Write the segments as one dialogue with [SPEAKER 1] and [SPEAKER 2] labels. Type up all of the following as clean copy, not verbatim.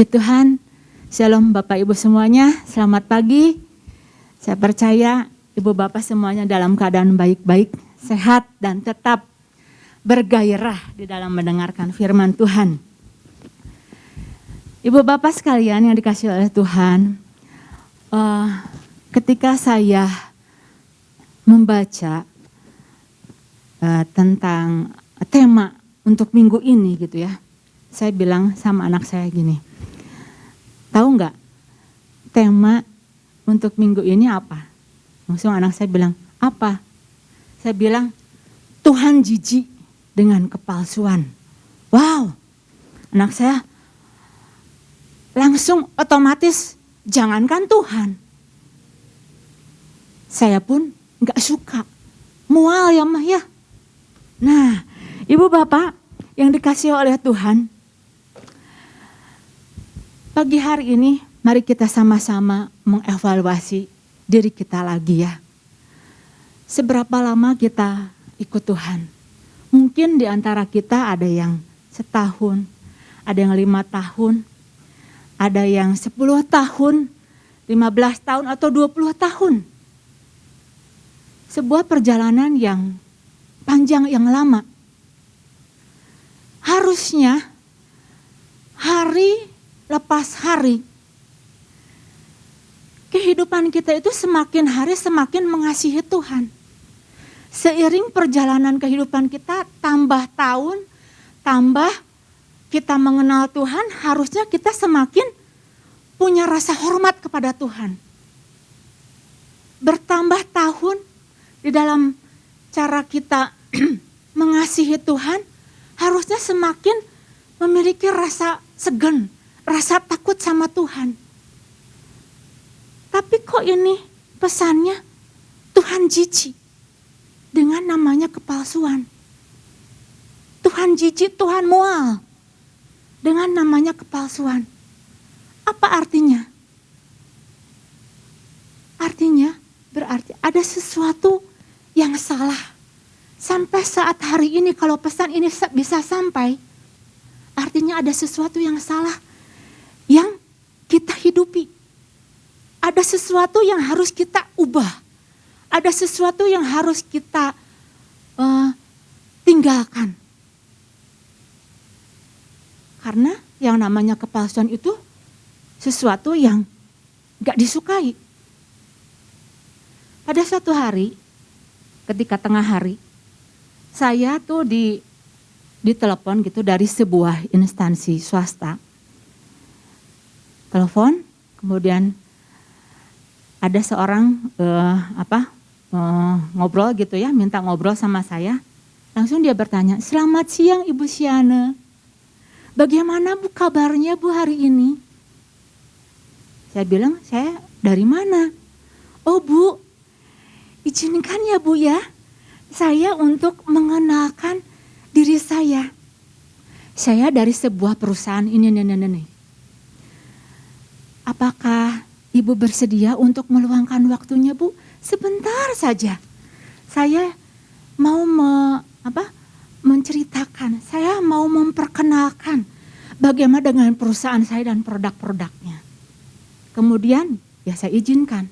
[SPEAKER 1] Puji Tuhan, Shalom Bapak Ibu semuanya, selamat pagi. Saya percaya Ibu Bapak semuanya dalam keadaan baik-baik, sehat dan tetap bergairah di dalam mendengarkan firman Tuhan. Ibu Bapak sekalian yang dikasihi oleh Tuhan, ketika saya membaca tentang tema untuk minggu ini gitu ya, saya bilang sama anak saya gini, tahu nggak tema untuk minggu ini apa? Langsung anak saya bilang, apa? Saya bilang, Tuhan jijik dengan kepalsuan. Wow, anak saya langsung otomatis, jangankan Tuhan. Saya pun nggak suka, mual ya mah ya. Nah, Ibu Bapak yang dikasihi oleh Tuhan, pagi hari ini mari kita sama-sama mengevaluasi diri kita lagi ya. Seberapa lama kita ikut Tuhan? Mungkin di antara kita ada yang setahun, ada yang 5 tahun, ada yang 10 tahun, 15 tahun atau 20 tahun. Sebuah perjalanan yang panjang, yang lama. Harusnya hari lepas hari, kehidupan kita itu semakin hari semakin mengasihi Tuhan. Seiring perjalanan kehidupan kita, tambah tahun, tambah kita mengenal Tuhan, harusnya kita semakin punya rasa hormat kepada Tuhan. Bertambah tahun di dalam cara kita mengasihi Tuhan, harusnya semakin memiliki rasa segan, rasa takut sama Tuhan. Tapi kok ini pesannya Tuhan jijik dengan namanya kepalsuan. Tuhan jijik, Tuhan mual dengan namanya kepalsuan. Apa artinya? Artinya berarti ada sesuatu yang salah. Sampai saat hari ini kalau pesan ini bisa sampai, artinya ada sesuatu yang salah yang kita hidupi. Ada sesuatu yang harus kita ubah. Ada sesuatu yang harus kita tinggalkan. Karena yang namanya kepalsuan itu sesuatu yang gak disukai. Pada suatu hari, ketika tengah hari, saya tuh ditelepon gitu dari sebuah instansi swasta. Telepon, kemudian ada seorang ngobrol gitu ya, minta ngobrol sama saya. Langsung dia bertanya, selamat siang Ibu Siana. Bagaimana Bu kabarnya Bu hari ini? Saya bilang, saya dari mana? Oh Bu, izinkan ya Bu ya, saya untuk mengenalkan diri saya. Saya dari sebuah perusahaan ini. Apakah Ibu bersedia untuk meluangkan waktunya Bu? Sebentar saja. Saya mau menceritakan, saya mau memperkenalkan bagaimana dengan perusahaan saya dan produk-produknya. Kemudian ya saya izinkan.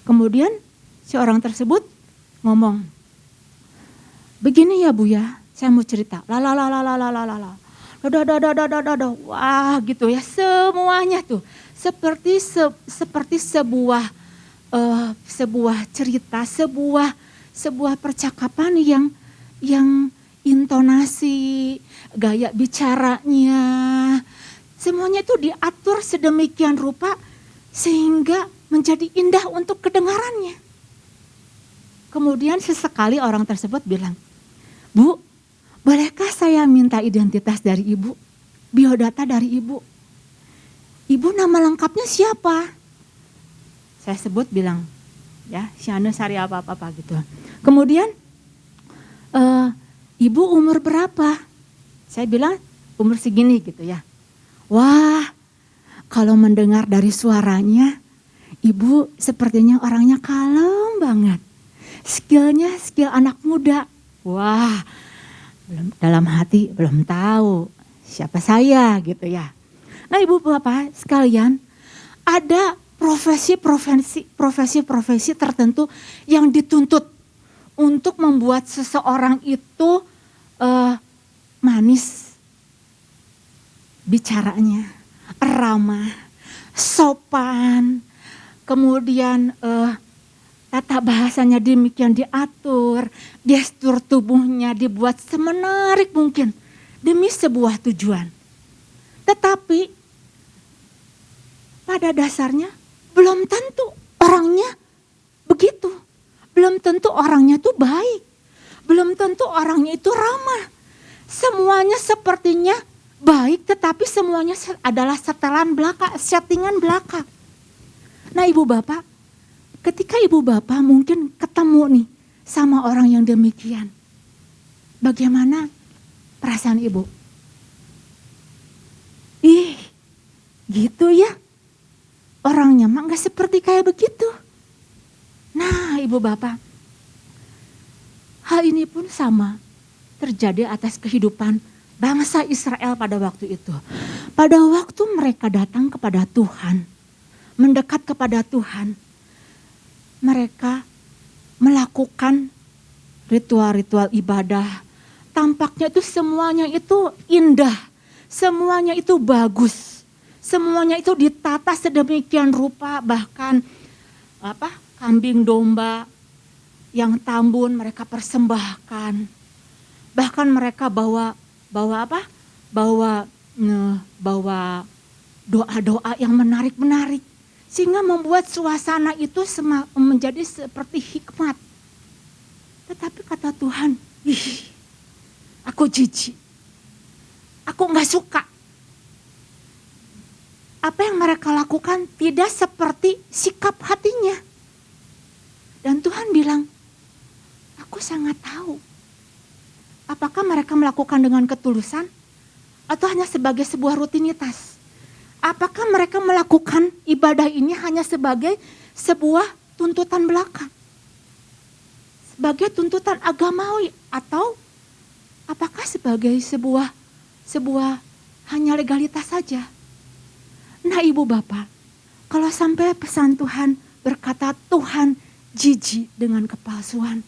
[SPEAKER 1] Kemudian si orang tersebut ngomong, begini ya Bu ya, saya mau cerita. Wah gitu ya, semuanya tuh seperti sebuah cerita, sebuah percakapan yang intonasi, gaya bicaranya, semuanya itu diatur sedemikian rupa sehingga menjadi indah untuk kedengarannya. Kemudian sesekali orang tersebut bilang, Bu, bolehkah saya minta identitas dari Ibu? Biodata dari Ibu. Ibu nama lengkapnya siapa? Saya sebut bilang, ya Siana Sari apa gitu. Kemudian, Ibu umur berapa? Saya bilang umur segini gitu ya. Wah, kalau mendengar dari suaranya, Ibu sepertinya orangnya kalem banget. Skillnya skill anak muda. Wah, dalam hati belum tahu siapa saya gitu ya. Nah Ibu Bapak sekalian, ada profesi tertentu yang dituntut untuk membuat seseorang itu manis bicaranya, ramah, sopan, kemudian tata bahasanya demikian diatur, gestur tubuhnya dibuat semenarik mungkin demi sebuah tujuan. Tetapi pada dasarnya belum tentu orangnya begitu. Belum tentu orangnya itu baik. Belum tentu orangnya itu ramah. Semuanya sepertinya baik, tetapi semuanya adalah setelan belaka, settingan belaka. Nah Ibu Bapak, ketika Ibu Bapak mungkin ketemu nih sama orang yang demikian, bagaimana perasaan Ibu? Ih, gitu ya. Orangnya mah gak seperti kayak begitu. Nah Ibu Bapak, hal ini pun sama terjadi atas kehidupan bangsa Israel pada waktu itu. Pada waktu mereka datang kepada Tuhan, mendekat kepada Tuhan, mereka melakukan ritual-ritual ibadah. Tampaknya itu semuanya itu indah, semuanya itu bagus. Semuanya itu ditata sedemikian rupa, bahkan kambing domba yang tambun mereka persembahkan. Bahkan mereka bawa doa-doa yang menarik-menarik. Sehingga membuat suasana itu menjadi seperti hikmat. Tetapi kata Tuhan, aku jijik. Aku gak suka. Apa yang mereka lakukan tidak seperti sikap hatinya. Dan Tuhan bilang, aku sangat tahu. Apakah mereka melakukan dengan ketulusan atau hanya sebagai sebuah rutinitas? Apakah mereka melakukan ibadah ini hanya sebagai sebuah tuntutan belaka? Sebagai tuntutan agamawi atau apakah sebagai sebuah hanya legalitas saja? Nah Ibu Bapak, kalau sampai pesan Tuhan berkata Tuhan jijik dengan kepalsuan,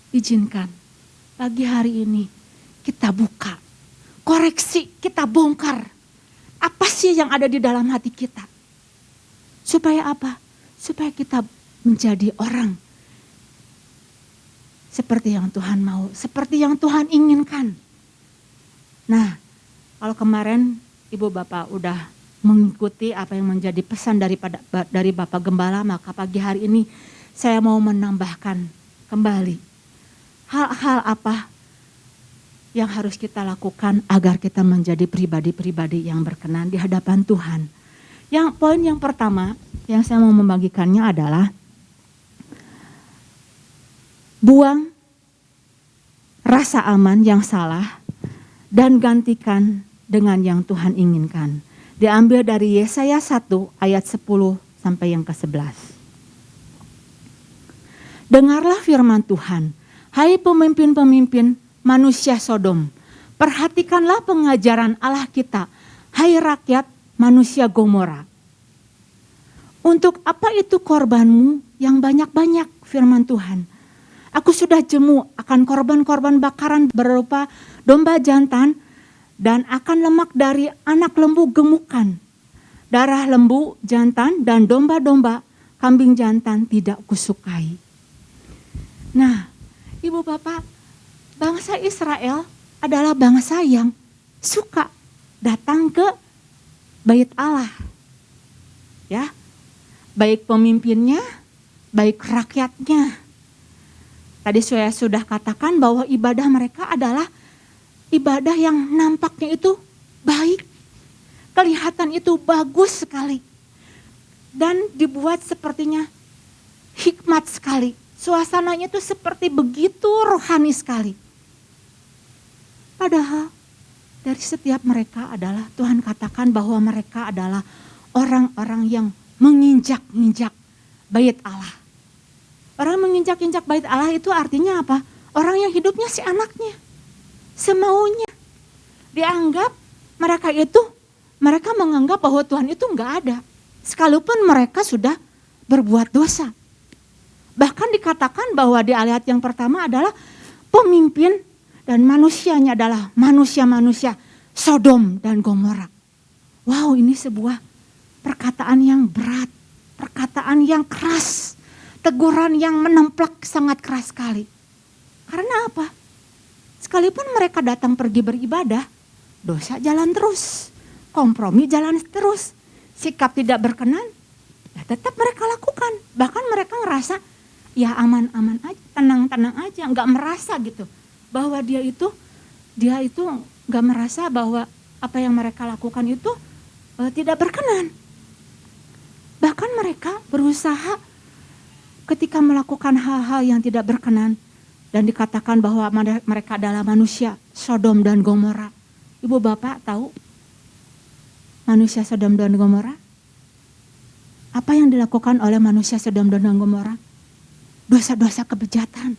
[SPEAKER 1] izinkan pagi hari ini kita buka, koreksi, kita bongkar. Apa sih yang ada di dalam hati kita? Supaya apa? Supaya kita menjadi orang seperti yang Tuhan mau, seperti yang Tuhan inginkan. Nah, kalau kemarin Ibu Bapak udah mengikuti apa yang menjadi pesan dari Bapak Gembala, maka pagi hari ini saya mau menambahkan kembali hal-hal apa yang harus kita lakukan agar kita menjadi pribadi-pribadi yang berkenan di hadapan Tuhan. Poin yang pertama yang saya mau membagikannya adalah buang rasa aman yang salah dan gantikan dengan yang Tuhan inginkan. Diambil dari Yesaya 1 ayat 10 sampai yang ke-11. Dengarlah firman Tuhan, hai pemimpin-pemimpin manusia Sodom, perhatikanlah pengajaran Allah kita, hai rakyat manusia Gomora. Untuk apa itu korbanmu yang banyak-banyak, firman Tuhan? Aku sudah jemu akan korban-korban bakaran berupa domba jantan dan akan lemak dari anak lembu gemukan. Darah lembu jantan dan domba-domba kambing jantan tidak kusukai. Nah, Ibu Bapak, bangsa Israel adalah bangsa yang suka datang ke bait Allah. Ya, baik pemimpinnya, baik rakyatnya. Tadi saya sudah katakan bahwa ibadah mereka adalah ibadah yang nampaknya itu baik, kelihatan itu bagus sekali, dan dibuat sepertinya hikmat sekali. Suasananya itu seperti begitu rohani sekali. Padahal dari setiap mereka adalah Tuhan katakan bahwa mereka adalah orang-orang yang menginjak-injak bait Allah. Orang menginjak-injak bait Allah itu artinya apa? Orang yang hidupnya seenaknya, semaunya. Dianggap Mereka menganggap bahwa Tuhan itu enggak ada. Sekalipun mereka sudah berbuat dosa. Bahkan dikatakan bahwa di ayat yang pertama adalah pemimpin dan manusianya adalah manusia-manusia Sodom dan Gomora. Wow, ini sebuah perkataan yang berat, perkataan yang keras, teguran yang menemplak sangat keras sekali. Karena apa? Sekalipun mereka datang pergi beribadah, dosa jalan terus, kompromi jalan terus, sikap tidak berkenan, ya tetap mereka lakukan. Bahkan mereka ngerasa ya aman-aman aja, tenang-tenang aja, nggak merasa gitu bahwa dia itu nggak merasa bahwa apa yang mereka lakukan itu tidak berkenan. Bahkan mereka berusaha ketika melakukan hal-hal yang tidak berkenan dan dikatakan bahwa mereka adalah manusia Sodom dan Gomora. Ibu bapak tahu manusia Sodom dan Gomora? Apa yang dilakukan oleh manusia Sodom dan Gomora? Dosa-dosa kebejatan.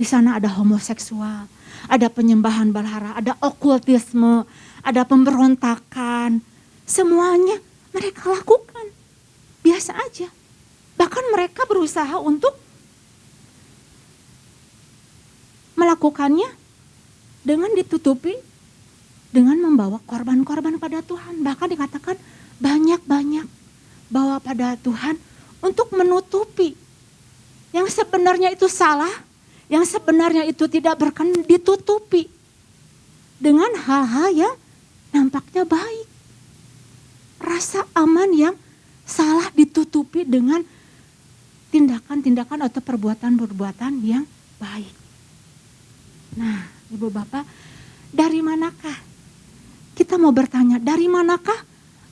[SPEAKER 1] Di sana ada homoseksual, ada penyembahan berhala, ada okultisme, ada pemberontakan. Semuanya mereka lakukan. Biasa aja. Bahkan mereka berusaha untuk melakukannya dengan ditutupi, dengan membawa korban-korban pada Tuhan. Bahkan dikatakan banyak-banyak bawa pada Tuhan untuk menutupi. Yang sebenarnya itu salah, yang sebenarnya itu tidak berkenan ditutupi. Dengan hal-hal yang nampaknya baik. Rasa aman yang salah ditutupi dengan tindakan-tindakan atau perbuatan-perbuatan yang baik. Nah, Ibu Bapak, dari manakah? Kita mau bertanya, dari manakah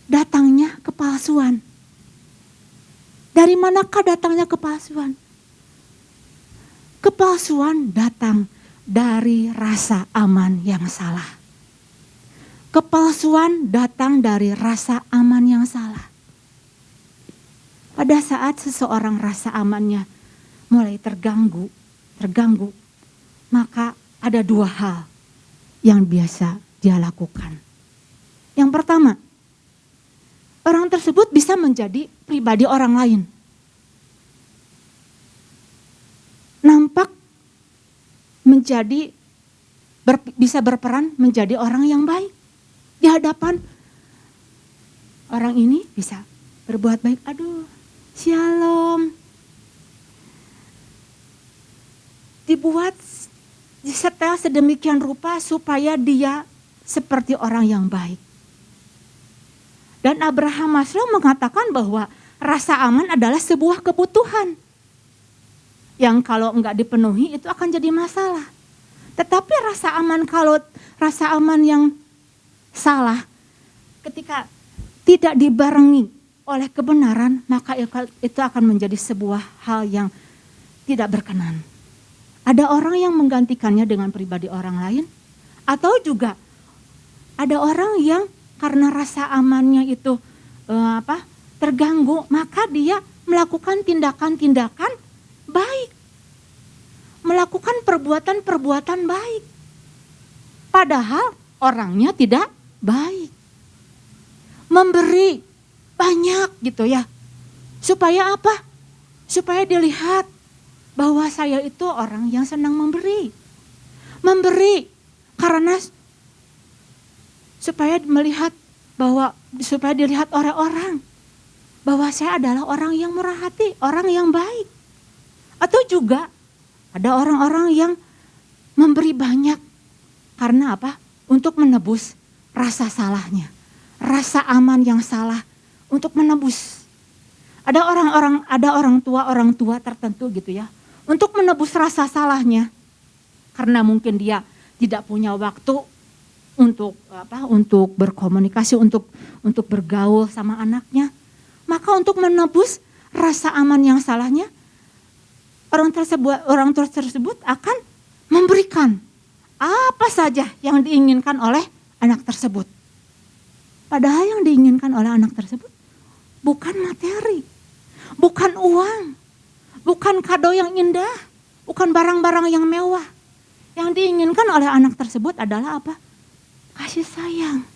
[SPEAKER 1] datangnya kepalsuan? Dari manakah datangnya kepalsuan? Kepalsuan datang dari rasa aman yang salah. Kepalsuan datang dari rasa aman yang salah. Pada saat seseorang rasa amannya mulai terganggu, maka ada dua hal yang biasa dia lakukan. Yang pertama, orang tersebut bisa menjadi pribadi orang lain. Nampak bisa berperan menjadi orang yang baik. Di hadapan orang ini bisa berbuat baik. Aduh, shalom. Dibuat disetel sedemikian rupa supaya dia seperti orang yang baik. Dan Abraham Maslow mengatakan bahwa rasa aman adalah sebuah kebutuhan. Yang kalau enggak dipenuhi itu akan jadi masalah. Tetapi rasa aman yang salah ketika tidak dibarengi oleh kebenaran, maka itu akan menjadi sebuah hal yang tidak berkenan. Ada orang yang menggantikannya dengan pribadi orang lain, atau juga ada orang yang karena rasa amannya itu terganggu, maka dia melakukan tindakan-tindakan baik, melakukan perbuatan-perbuatan baik, padahal orangnya tidak baik. Memberi banyak gitu ya, supaya apa? Supaya dilihat bahwa saya itu orang yang senang memberi. Memberi karena supaya dilihat oleh orang bahwa saya adalah orang yang murah hati, orang yang baik. Atau juga ada orang-orang yang memberi banyak karena apa? Untuk menebus rasa salahnya, rasa aman yang salah untuk menebus. Ada orang tua tertentu gitu ya, untuk menebus rasa salahnya karena mungkin dia tidak punya waktu untuk berkomunikasi, untuk bergaul sama anaknya. Maka untuk menebus rasa aman yang salahnya, orang tersebut akan memberikan apa saja yang diinginkan oleh anak tersebut. Padahal yang diinginkan oleh anak tersebut bukan materi, bukan uang, bukan kado yang indah, bukan barang-barang yang mewah. Yang diinginkan oleh anak tersebut adalah apa? Kasih sayang,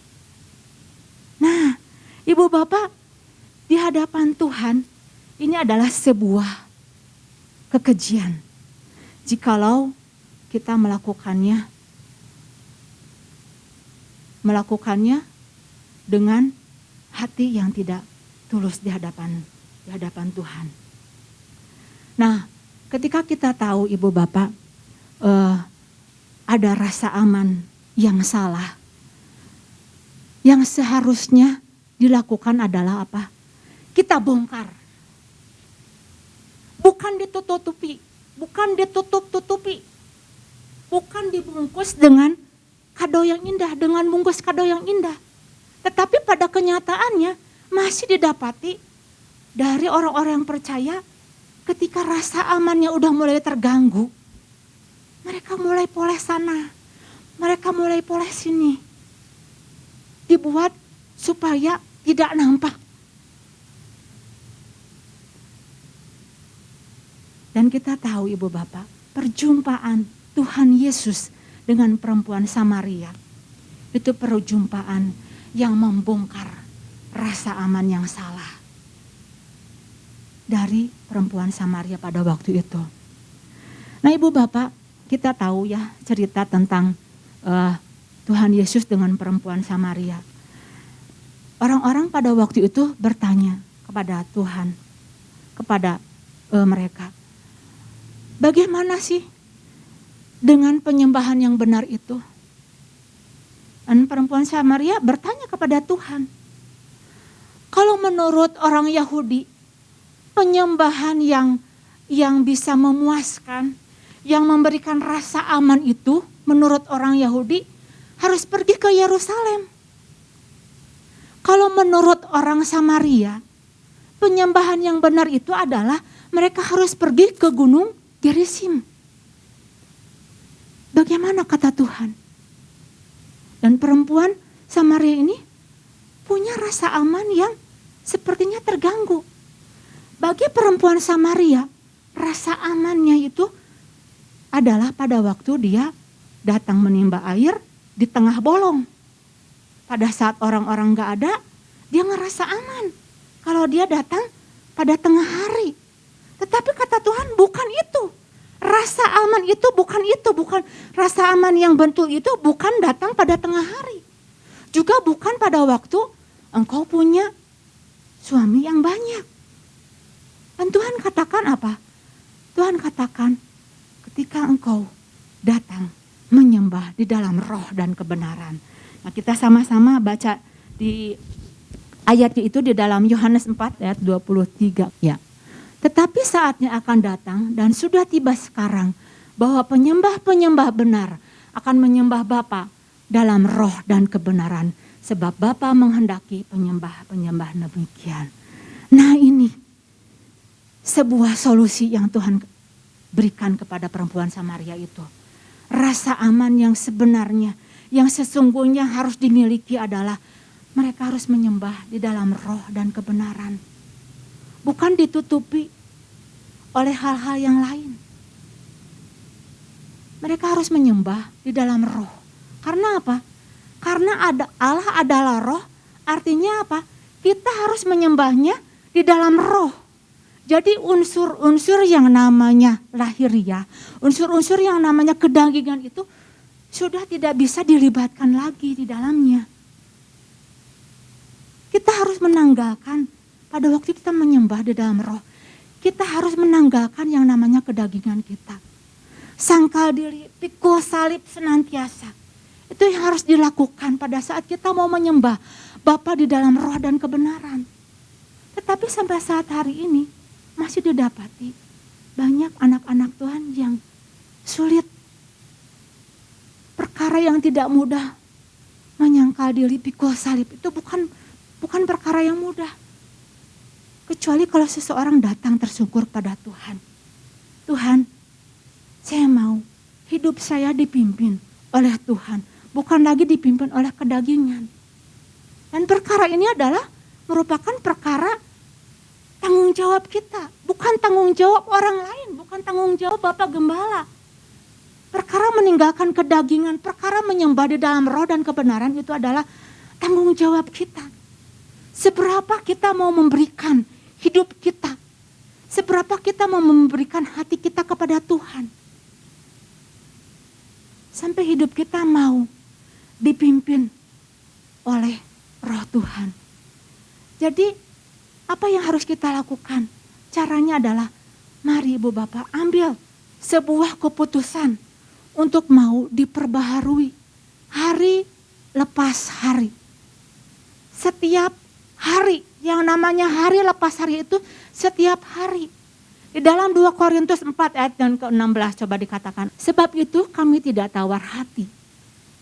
[SPEAKER 1] Ibu bapak, di hadapan Tuhan ini adalah sebuah kekejian. Jikalau kita melakukannya dengan hati yang tidak tulus di hadapan Tuhan. Nah, ketika kita tahu ibu bapak ada rasa aman yang salah, yang seharusnya dilakukan adalah apa? Kita bongkar. Bukan ditutupi, bukan ditutup-tutupi. Bukan dibungkus dengan kado yang indah, dengan bungkus kado yang indah. Tetapi pada kenyataannya masih didapati dari orang-orang yang percaya ketika rasa amannya udah mulai terganggu. Mereka mulai poles sana, mereka mulai poles sini. Dibuat supaya tidak nampak. Dan kita tahu ibu bapak, perjumpaan Tuhan Yesus dengan perempuan Samaria itu perjumpaan yang membongkar rasa aman yang salah dari perempuan Samaria pada waktu itu. Nah ibu bapak, kita tahu ya cerita tentang Tuhan Yesus dengan perempuan Samaria. Orang-orang pada waktu itu bertanya kepada Tuhan, kepada mereka, bagaimana sih dengan penyembahan yang benar itu? Dan perempuan Samaria bertanya kepada Tuhan, kalau menurut orang Yahudi, penyembahan yang bisa memuaskan, yang memberikan rasa aman itu, menurut orang Yahudi harus pergi ke Yerusalem. Kalau menurut orang Samaria, penyembahan yang benar itu adalah mereka harus pergi ke gunung Gerizim. Bagaimana kata Tuhan? Dan perempuan Samaria ini punya rasa aman yang sepertinya terganggu. Bagi perempuan Samaria, rasa amannya itu adalah pada waktu dia datang menimba air di tengah bolong. Pada saat orang-orang gak ada, dia ngerasa aman. Kalau dia datang pada tengah hari. Tetapi kata Tuhan bukan itu. Rasa aman itu bukan rasa aman yang betul itu bukan datang pada tengah hari. Juga bukan pada waktu engkau punya suami yang banyak. Dan Tuhan katakan apa? Tuhan katakan ketika engkau datang menyembah di dalam roh dan kebenaran. Nah kita sama-sama baca di ayatnya itu di dalam Yohanes 4 ayat 23 ya. Tetapi saatnya akan datang dan sudah tiba sekarang bahwa penyembah-penyembah benar akan menyembah Bapa dalam roh dan kebenaran. Sebab Bapa menghendaki penyembah-penyembah demikian. Nah ini sebuah solusi yang Tuhan berikan kepada perempuan Samaria itu. Rasa aman yang sebenarnya, yang sesungguhnya harus dimiliki adalah mereka harus menyembah di dalam roh dan kebenaran. Bukan ditutupi oleh hal-hal yang lain. Mereka harus menyembah di dalam roh. Karena apa? Karena Allah adalah roh, artinya apa? Kita harus menyembahnya di dalam roh. Jadi unsur-unsur yang namanya lahiriah, unsur-unsur yang namanya kedagingan itu sudah tidak bisa dilibatkan lagi di dalamnya. Kita harus menanggalkan pada waktu kita menyembah di dalam roh. Kita harus menanggalkan yang namanya kedagingan kita. Sangkal diri, pikul salib senantiasa. Itu yang harus dilakukan pada saat kita mau menyembah Bapa di dalam roh dan kebenaran. Tetapi sampai saat hari ini masih didapati banyak anak-anak Tuhan yang sulit. Perkara yang tidak mudah menyangkal diri, pikul salib itu bukan perkara yang mudah. Kecuali kalau seseorang datang tersungkur pada Tuhan. Tuhan, saya mau hidup saya dipimpin oleh Tuhan. Bukan lagi dipimpin oleh kedagingan. Dan perkara ini adalah merupakan perkara tanggung jawab kita. Bukan tanggung jawab orang lain. Bukan tanggung jawab Bapak Gembala. Perkara meninggalkan kedagingan, perkara menyembah di dalam roh dan kebenaran itu adalah tanggung jawab kita. Seberapa kita mau memberikan hidup kita. Seberapa kita mau memberikan hati kita kepada Tuhan. Sampai hidup kita mau dipimpin oleh Roh Tuhan. Jadi apa yang harus kita lakukan? Caranya adalah mari Ibu Bapak ambil sebuah keputusan untuk mau diperbaharui hari lepas hari. Setiap hari, yang namanya hari lepas hari itu setiap hari. Di dalam 2 Korintus 4 ayat yang ke-16 coba dikatakan. Sebab itu kami tidak tawar hati.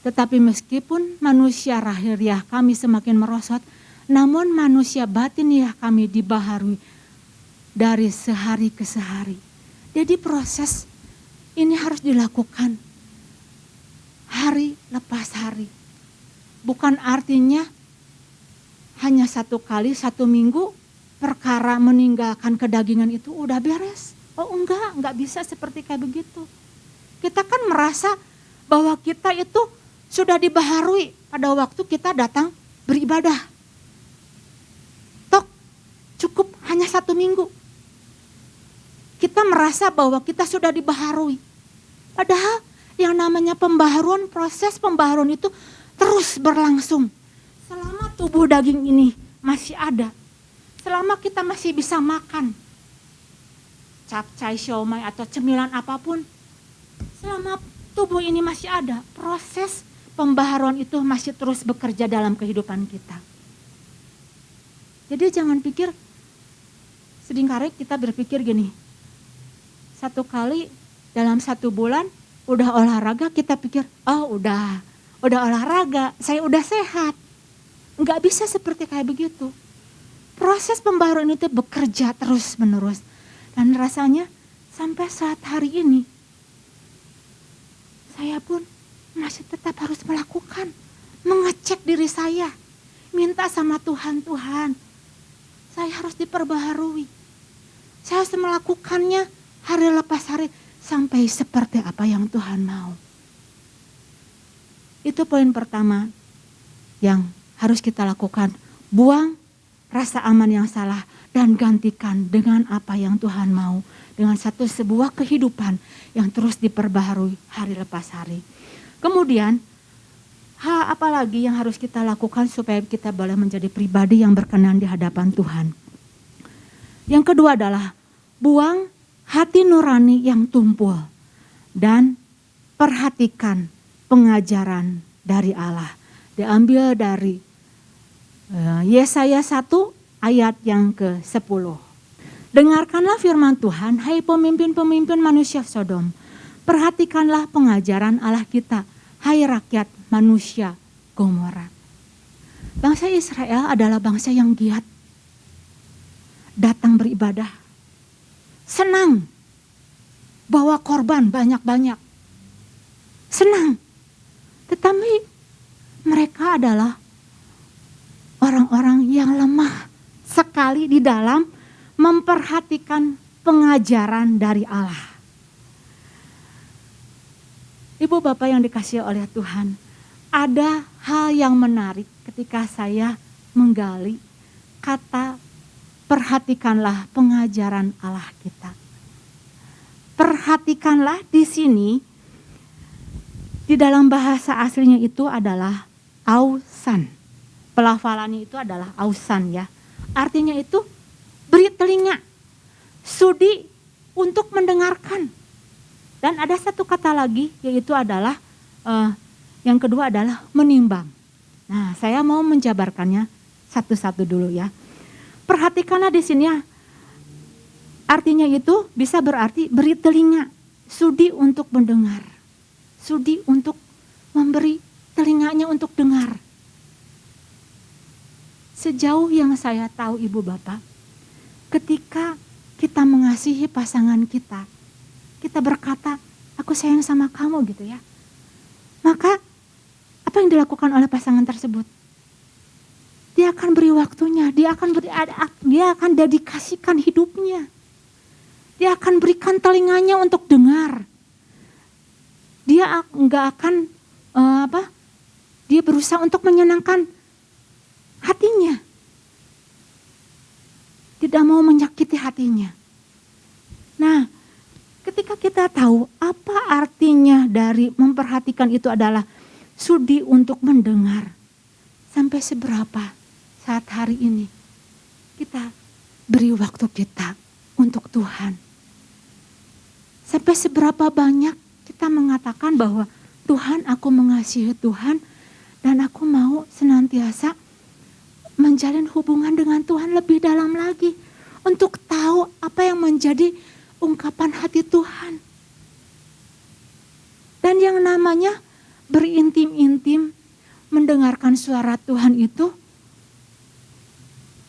[SPEAKER 1] Tetapi meskipun manusia lahiriah kami semakin merosot, namun manusia batiniah kami dibaharui dari sehari ke sehari. Jadi proses ini harus dilakukan hari lepas hari. Bukan artinya hanya satu kali, satu minggu perkara meninggalkan kedagingan itu udah beres. Oh enggak bisa seperti kayak begitu. Kita kan merasa bahwa kita itu sudah dibaharui pada waktu kita datang beribadah. Tok, cukup hanya 1 minggu. Kita merasa bahwa kita sudah dibaharui. Padahal yang namanya pembaharuan, proses pembaharuan itu terus berlangsung. Selama tubuh daging ini masih ada, selama kita masih bisa makan capcay, siomay atau cemilan apapun, selama tubuh ini masih ada, proses pembaharuan itu masih terus bekerja dalam kehidupan kita. Jadi jangan pikir, seringkali kita berpikir gini, 1 kali dalam 1 bulan udah olahraga kita pikir, oh udah olahraga, saya udah sehat. Enggak bisa seperti kayak begitu. Proses pembaharuan itu bekerja terus menerus. Dan rasanya sampai saat hari ini, saya pun masih tetap harus melakukan. Mengecek diri saya. Minta sama Tuhan, Tuhan, saya harus diperbaharui. Saya harus melakukannya hari lepas hari sampai seperti apa yang Tuhan mau. Itu poin pertama yang harus kita lakukan. Buang rasa aman yang salah dan gantikan dengan apa yang Tuhan mau. Dengan sebuah kehidupan yang terus diperbaharui hari lepas hari. Kemudian hal apa lagi yang harus kita lakukan supaya kita boleh menjadi pribadi yang berkenan di hadapan Tuhan. Yang kedua adalah buang hati nurani yang tumpul dan perhatikan pengajaran dari Allah. Diambil dari Yesaya 1 ayat yang ke-10. Dengarkanlah firman Tuhan, hai pemimpin-pemimpin manusia Sodom. Perhatikanlah pengajaran Allah kita, hai rakyat manusia Gomora. Bangsa Israel adalah bangsa yang giat. Datang beribadah. Senang. Bawa korban banyak-banyak. Senang. Tetapi mereka adalah orang-orang yang lemah sekali di dalam memperhatikan pengajaran dari Allah. Ibu Bapak yang dikasihi oleh Tuhan, ada hal yang menarik ketika saya menggali kata perhatikanlah pengajaran Allah kita. Perhatikanlah di sini, di dalam bahasa aslinya itu adalah ausan. Pelafalannya itu adalah ausan ya. Artinya itu beri telinga, sudi untuk mendengarkan. Dan ada satu kata lagi yaitu adalah yang kedua adalah menimbang. Nah, saya mau menjabarkannya satu-satu dulu ya. Perhatikanlah di sini ya. Artinya itu bisa berarti beri telinga, sudi untuk mendengar. Sudi untuk memberi telinganya untuk dengar. Sejauh yang saya tahu Ibu Bapak, ketika kita mengasihi pasangan kita, kita berkata, aku sayang sama kamu gitu ya. Maka apa yang dilakukan oleh pasangan tersebut? Dia akan beri waktunya, dia akan dedikasikan hidupnya. Dia akan berikan telinganya untuk dengar. Dia enggak akan dia berusaha untuk menyenangkan hatinya. tidak mau menyakiti hatinya. Nah, ketika kita tahu apa artinya dari memperhatikan itu adalah sudi untuk mendengar. Sampai seberapa saat hari ini kita beri waktu kita untuk Tuhan. Sampai seberapa banyak kita mengatakan bahwa Tuhan, aku mengasihi Tuhan dan aku mau senantiasa menjalin hubungan dengan Tuhan lebih dalam lagi untuk tahu apa yang menjadi ungkapan hati Tuhan. Dan yang namanya berintim-intim mendengarkan suara Tuhan itu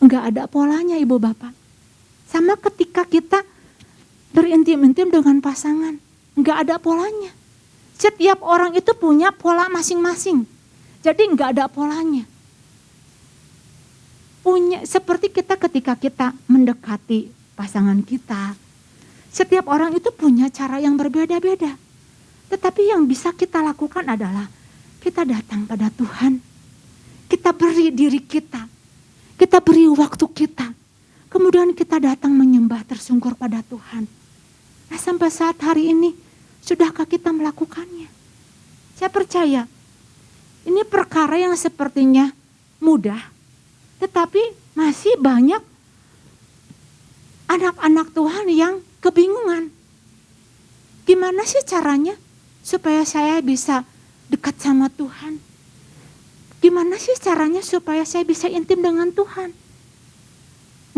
[SPEAKER 1] enggak ada polanya, Ibu Bapak. Sama ketika kita berintim-intim dengan pasangan, enggak ada polanya. Setiap orang itu punya pola masing-masing. Jadi enggak ada polanya. Seperti kita ketika kita mendekati pasangan kita. Setiap orang itu punya cara yang berbeda-beda. Tetapi yang bisa kita lakukan adalah kita datang pada Tuhan. Kita beri diri kita. Kita beri waktu kita. Kemudian kita datang menyembah tersungkur pada Tuhan. Nah, sampai saat hari ini, sudahkah kita melakukannya? Saya percaya, ini perkara yang sepertinya mudah, tetapi masih banyak anak-anak Tuhan yang kebingungan. Gimana sih caranya supaya saya bisa dekat sama Tuhan? Gimana sih caranya supaya saya bisa intim dengan Tuhan?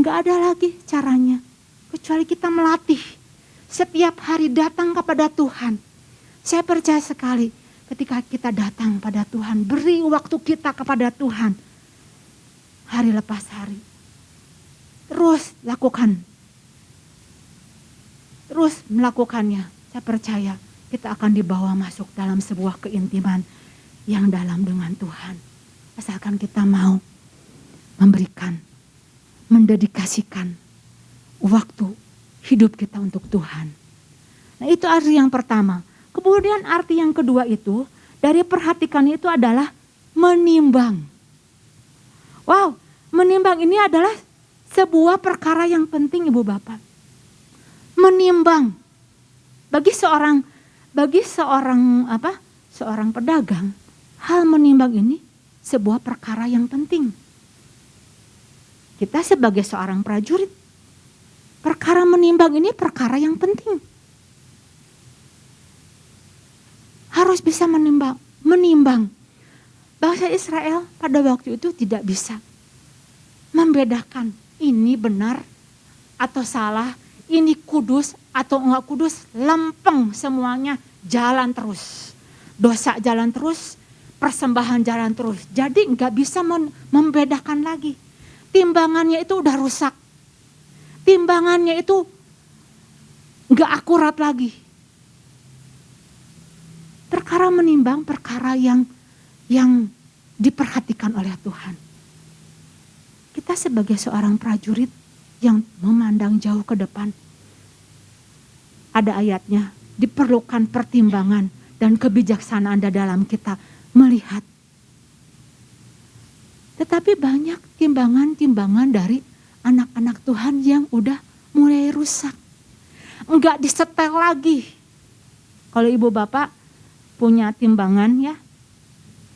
[SPEAKER 1] Enggak ada lagi caranya, kecuali kita melatih. Setiap hari datang kepada Tuhan. Saya percaya sekali ketika kita datang pada Tuhan, beri waktu kita kepada Tuhan. Hari lepas hari. Terus lakukan. Terus melakukannya. Saya percaya kita akan dibawa masuk dalam sebuah keintiman yang dalam dengan Tuhan. Asalkan kita mau memberikan, mendedikasikan waktu hidup kita untuk Tuhan. Nah, itu arti yang pertama. Kemudian arti yang kedua itu, dari perhatikan itu adalah menimbang. Wow, menimbang ini adalah sebuah perkara yang penting, Ibu Bapak. Menimbang. Bagi seorang pedagang, hal menimbang ini sebuah perkara yang penting. Kita sebagai seorang prajurit, perkara menimbang ini perkara yang penting. Harus bisa menimbang. Bangsa Israel pada waktu itu tidak bisa membedakan ini benar atau salah, ini kudus atau enggak kudus, lempeng semuanya jalan terus. Dosa jalan terus, persembahan jalan terus. Jadi enggak bisa membedakan lagi. Timbangannya itu udah rusak. Timbangannya itu enggak akurat lagi. Perkara menimbang, perkara yang diperhatikan oleh Tuhan. Kita sebagai seorang prajurit yang memandang jauh ke depan. Ada ayatnya, diperlukan pertimbangan dan kebijaksanaan dalam kita melihat. Tetapi banyak timbangan-timbangan dari anak-anak Tuhan yang udah mulai rusak. Enggak disetel lagi. Kalau ibu bapak punya timbangan ya,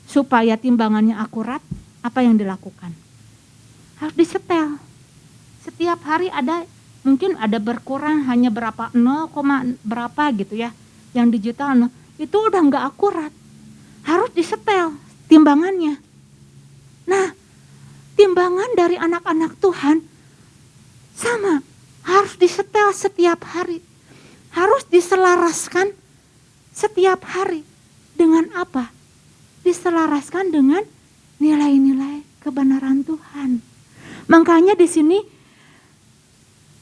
[SPEAKER 1] supaya timbangannya akurat, apa yang dilakukan? Harus disetel. Setiap hari mungkin ada berkurang hanya berapa, 0, berapa gitu ya. Yang digital itu udah enggak akurat. Harus disetel timbangannya. Nah, timbangan dari anak-anak Tuhan sama, harus disetel setiap hari. Harus diselaraskan setiap hari. Dengan apa? Diselaraskan dengan nilai-nilai kebenaran Tuhan. Makanya di sini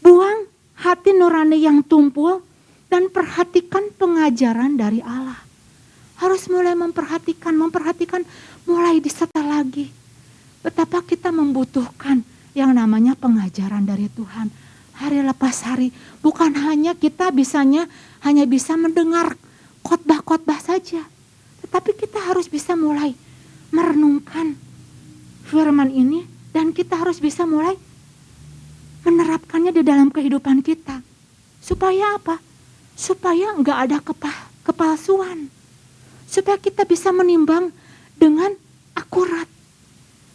[SPEAKER 1] buang hati nurani yang tumpul dan perhatikan pengajaran dari Allah. Harus mulai memperhatikan mulai disetel lagi. Betapa kita membutuhkan yang namanya pengajaran dari Tuhan. Hari lepas hari, bukan hanya kita hanya bisa mendengar khotbah-khotbah saja. Tetapi kita harus bisa mulai merenungkan firman ini dan kita harus bisa mulai menerapkannya di dalam kehidupan kita. Supaya apa? Supaya enggak ada kepalsuan. Supaya kita bisa menimbang dengan akurat.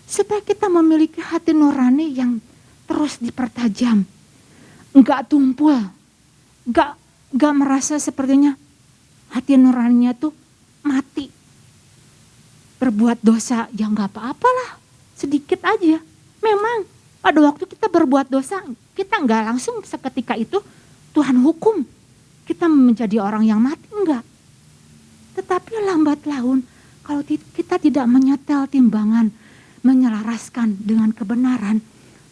[SPEAKER 1] Supaya kita memiliki hati nurani yang terus dipertajam. Enggak tumpul. Enggak merasa sepertinya hati nuraninya tuh mati. Berbuat dosa, ya enggak apa-apalah. Sedikit aja. Memang pada waktu kita berbuat dosa, kita enggak langsung seketika itu Tuhan hukum. Kita menjadi orang yang mati, enggak. Tetapi lambat laun, kalau kita tidak menyetel timbangan, menyelaraskan dengan kebenaran,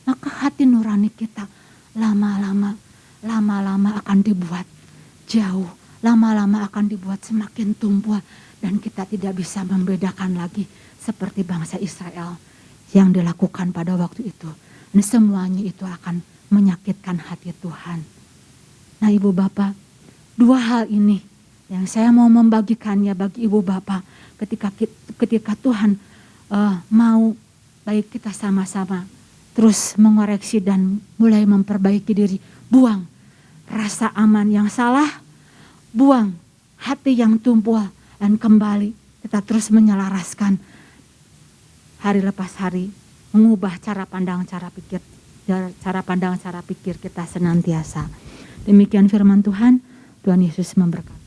[SPEAKER 1] maka hati nurani kita lama-lama akan dibuat jauh, lama-lama akan dibuat semakin tumpul, dan kita tidak bisa membedakan lagi seperti bangsa Israel yang dilakukan pada waktu itu. Dan semuanya itu akan menyakitkan hati Tuhan. Nah Ibu Bapak, dua hal ini yang saya mau membagikannya bagi Ibu Bapak ketika Tuhan mau baik kita sama-sama terus mengoreksi dan mulai memperbaiki diri. Buang rasa aman yang salah, buang hati yang tumpul, dan kembali kita terus menyelaraskan hari lepas hari, mengubah cara pandang, cara pikir kita senantiasa. Demikian firman Tuhan, Tuhan Yesus memberkati.